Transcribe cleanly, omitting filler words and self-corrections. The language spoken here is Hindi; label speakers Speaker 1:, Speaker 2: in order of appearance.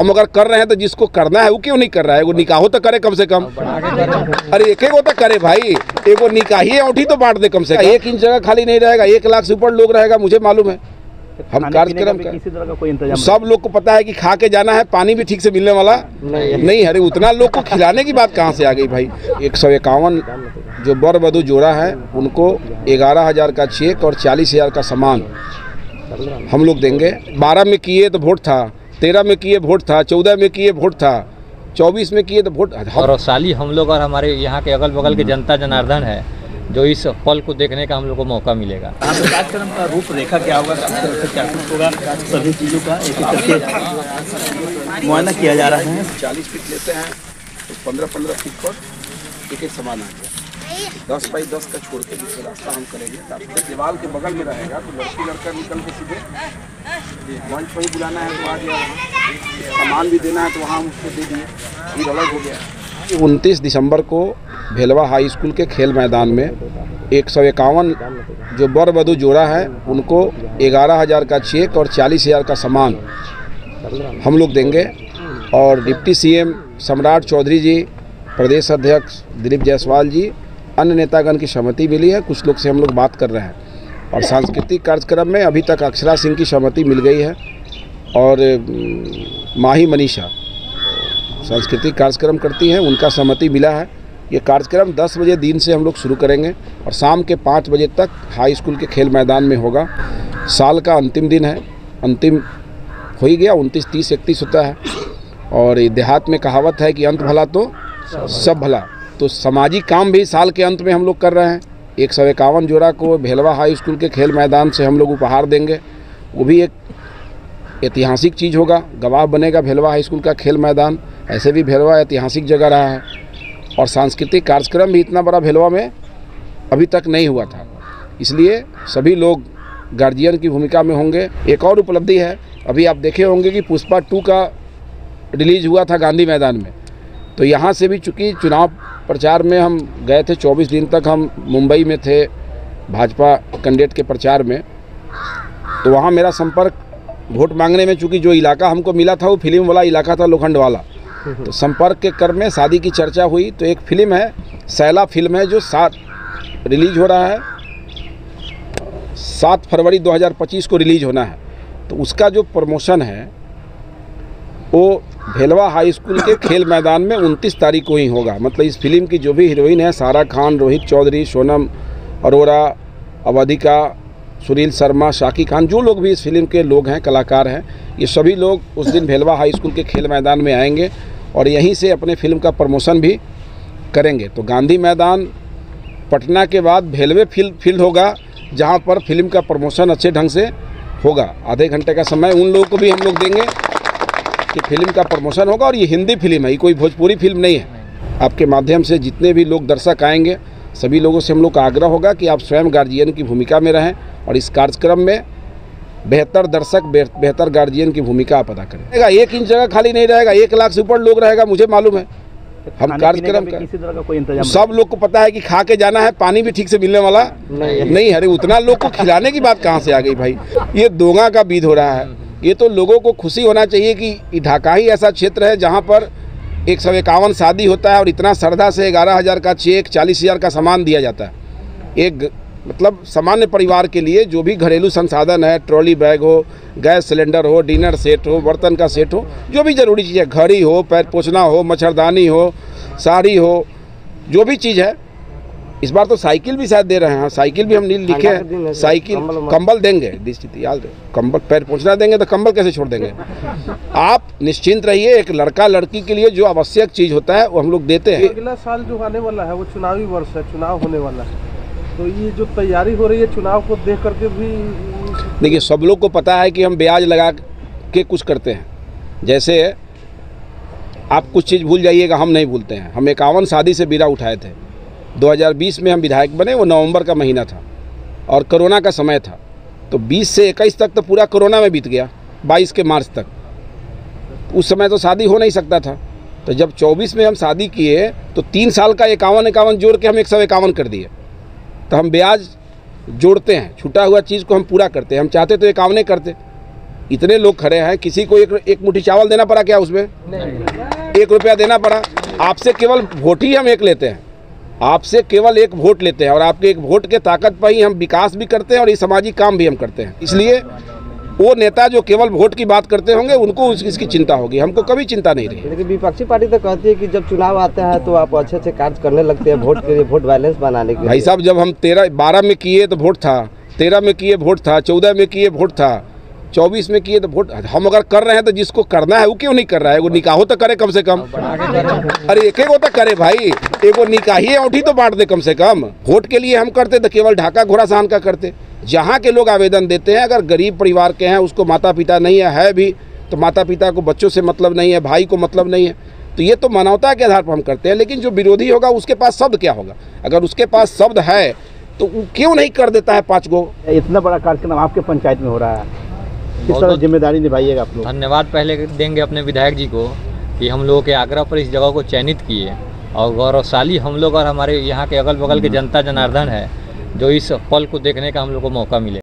Speaker 1: हम अगर कर रहे हैं तो जिसको करना है वो क्यों नहीं कर रहा है? वो निकाहो तो करे कम से कम। अरे एक एक तो करे भाई, एगो निकाही औंठी तो बांट दे कम से कम। 1 इंच जगह खाली नहीं रहेगा, 1 लाख से ऊपर लोग रहेगा, मुझे मालूम है। हम कार्यक्रम का किसी तरह का कोई इंतजाम, सब लोग को पता है कि खा के जाना है, पानी भी ठीक से मिलने वाला नहीं। अरे उतना लोग को खिलाने की बात कहाँ से आ गई भाई? 151 जो वर वधू जोड़ा है उनको 11,000 का चेक और 40,000 का सामान हम लोग देंगे। 12 में किए तो वोट था, 13 में किए वोट था, 14 में किए वोट था, 24 में किए तो वोट।
Speaker 2: और साली हम लोग और हमारे यहाँ के अगल बगल के जनता जनार्दन है जो इस पल को देखने का हम लोग को मौका मिलेगा।
Speaker 3: कार्यक्रम का रूपरेखा क्या होगा, क्या कुछ होगा, सभी चीज़ों का एक एक करके मुआयना किया जा रहा है।
Speaker 1: 40 फीट लेते हैं तो 15-15 फीट पर एक सामान आ गया। 10 बाई 10 का छोड़ के दूसरा रास्ता हम करेंगे। दीवार के बगल में रहेगा तो लड़की लड़का निकल के सीधे मंच पर ही बुलाना है तो आ गया, सामान भी देना है तो वहाँ उसको दे दिए, ये अलग हो गया। 29 दिसंबर को भेलवा हाई स्कूल के खेल मैदान में 151 जो वर वधू जोड़ा है उनको 11,000 का चेक और 40,000 का सामान हम लोग देंगे। और डिप्टी सीएम सम्राट चौधरी जी, प्रदेश अध्यक्ष दिलीप जायसवाल जी, अन्य नेतागण की सहमति मिली है। कुछ लोग से हम लोग बात कर रहे हैं। और सांस्कृतिक कार्यक्रम में अभी तक अक्षरा सिंह की सहमति मिल गई है और माही मनीषा सांस्कृतिक कार्यक्रम करती हैं, उनका सहमति मिला है। ये कार्यक्रम 10 बजे दिन से हम लोग शुरू करेंगे और शाम के 5 बजे तक हाई स्कूल के खेल मैदान में होगा। साल का अंतिम दिन है, अंतिम हो ही गया, 29, 30, 31 होता है। और देहात में कहावत है कि अंत भला तो सब भला। तो सामाजिक काम भी साल के अंत में हम लोग कर रहे हैं। 151 जोड़ा को भेलवा हाई स्कूल के खेल मैदान से हम लोग उपहार देंगे। वो भी एक ऐतिहासिक चीज़ होगा, गवाह बनेगा भेलवा हाई स्कूल का खेल मैदान। ऐसे भी भेलवा ऐतिहासिक जगह रहा है और सांस्कृतिक कार्यक्रम भी इतना बड़ा भेलवा में अभी तक नहीं हुआ था, इसलिए सभी लोग गार्जियन की भूमिका में होंगे। एक और उपलब्धि है, अभी आप देखे होंगे कि पुष्पा 2 का रिलीज हुआ था गांधी मैदान में। तो यहाँ से भी चूँकि चुनाव प्रचार में हम गए थे, 24 दिन तक हम मुंबई में थे भाजपा कैंडिडेट के प्रचार में। तो वहाँ मेरा संपर्क वोट मांगने में, चूँकि जो इलाका हमको मिला था वो फिल्म वाला इलाका था, लोखंड वाला। तो संपर्क के क्रम में शादी की चर्चा हुई। तो एक फिल्म है, सैला फिल्म है, जो 7 रिलीज हो रहा है, 7 फरवरी 2025 को रिलीज होना है। तो उसका जो प्रमोशन है वो भेलवा हाई स्कूल के खेल मैदान में 29 तारीख को ही होगा। मतलब इस फिल्म की जो भी हीरोइन है, सारा खान, रोहित चौधरी, सोनम अरोरा, अवधिका, सुनील शर्मा, शाकी खान, जो लोग भी इस फिल्म के लोग हैं, कलाकार हैं, ये सभी लोग उस दिन भेलवा हाई स्कूल के खेल मैदान में आएंगे और यहीं से अपने फिल्म का प्रमोशन भी करेंगे। तो गांधी मैदान पटना के बाद भेलवे फील्ड होगा, जहां पर फिल्म का प्रमोशन अच्छे ढंग से होगा। आधे घंटे का समय उन लोगों को भी हम लोग देंगे कि फिल्म का प्रमोशन होगा। और ये हिंदी फिल्म है, ये कोई भोजपुरी फिल्म नहीं है। आपके माध्यम से जितने भी लोग दर्शक आएंगे, सभी लोगों से हम लोग का आग्रह होगा कि आप स्वयं गार्जियन की भूमिका में रहें और इस कार्यक्रम में बेहतर दर्शक, बेहतर गार्जियन की भूमिका आप अदा करें। 1 इंच जगह खाली नहीं रहेगा, 1 लाख से ऊपर लोग रहेगा, मुझे मालूम है। हम कार्यक्रम का
Speaker 3: किसी तरह का कोई इंतजाम,
Speaker 1: सब लोग को पता है कि खा के जाना है, पानी भी ठीक से मिलने वाला नहीं। अरे उतना लोग को खिलाने की बात कहाँ से आ गई भाई? ये दोंगा का बीत हो रहा है। ये तो लोगों को खुशी होना चाहिए कि ढाका ही ऐसा क्षेत्र है जहाँ पर 151 शादी होता है और इतना श्रद्धा से 11,000 का चेक, 40,000 का सामान दिया जाता है। एक मतलब सामान्य परिवार के लिए जो भी घरेलू संसाधन है, ट्रॉली बैग हो, गैस सिलेंडर हो, डिनर सेट हो, बर्तन का सेट हो, जो भी ज़रूरी चीज़ है, घड़ी हो, पैर पोछना हो, मच्छरदानी हो, साड़ी हो, जो भी चीज़ है। इस बार तो साइकिल भी शायद दे रहे हैं। साइकिल भी हम लिखे हैं, साइकिल, कंबल देंगे, याद कंबल, पैर पोछना देंगे तो कंबल कैसे छोड़ देंगे? आप निश्चिंत रहिए, एक लड़का लड़की के लिए जो आवश्यक चीज़ होता है वो हम लोग देते हैं।
Speaker 4: अगला साल जो आने वाला है वो चुनावी वर्ष है, चुनाव होने वाला है, तो ये जो तैयारी हो रही है चुनाव को देख करके भी,
Speaker 1: देखिए सब लोग को पता है कि हम ब्याज लगा के कुछ करते हैं। जैसे आप कुछ चीज़ भूल जाइएगा, हम नहीं भूलते हैं। हम 51 शादी से बीड़ा उठाए थे। 2020 में हम विधायक बने, वो नवंबर का महीना था और कोरोना का समय था। तो 20 से 21 तक तो पूरा कोरोना में बीत गया, 22 के मार्च तक। उस समय तो शादी हो नहीं सकता था। तो जब 24 में हम शादी किए तो 3 साल का 51 जोड़ के हम 151 कर दिए। तो हम ब्याज जोड़ते हैं, छूटा हुआ चीज़ को हम पूरा करते हैं। हम चाहते तो 51 करते, इतने लोग खड़े हैं, किसी को एक मुट्ठी चावल देना पड़ा क्या उसमें? 1 रुपया देना पड़ा। आपसे केवल वोट ही हम एक लेते हैं, आपसे केवल एक वोट लेते हैं और आपके एक वोट के ताकत पर ही हम विकास भी करते हैं और ये सामाजिक काम भी हम करते हैं। इसलिए वो नेता जो केवल वोट की बात करते होंगे उनको इसकी चिंता होगी, हमको कभी चिंता नहीं रही।
Speaker 5: लेकिन विपक्षी पार्टी तो कहती है कि जब चुनाव आता है तो आप अच्छे अच्छे कार्य करने लगते हैं वोट के लिए, वोट बैलेंस बनाने के लिए।
Speaker 1: भाई साहब, जब हम 12 में किए तो वोट था, 13 में किए वोट था, 14 में किए वोट था, 24 में किए तो वोट। हम अगर कर रहे हैं तो जिसको करना है वो क्यों नहीं कर रहा है? वो निकाहो तो करे कम से कम। अरे एक तो करे भाई, एगो निकाही औठी तो बांट दे कम से कम। वोट के लिए हम करते तो केवल ढाका घोड़ासान का करते। जहाँ के लोग आवेदन देते हैं, अगर गरीब परिवार के हैं, उसको माता पिता नहीं है भी तो माता पिता को बच्चों से मतलब नहीं है, भाई को मतलब नहीं है, तो ये तो मानवता के आधार पर हम करते हैं। लेकिन जो विरोधी होगा उसके पास शब्द क्या होगा? अगर उसके पास शब्द है तो वो क्यों नहीं कर देता है 5 गो?
Speaker 3: इतना बड़ा कार्यक्रम आपके पंचायत में हो रहा है, किस तरह जिम्मेदारी निभाइएगा आप लोग?
Speaker 2: धन्यवाद पहले देंगे अपने विधायक जी को कि हम लोगों के आग्रह पर इस जगह को चयनित किए और गौरवशाली हम लोग और हमारे यहाँ के अगल बगल के जनता जनार्दन है जो इस पल को देखने का हम लोग को मौका मिले।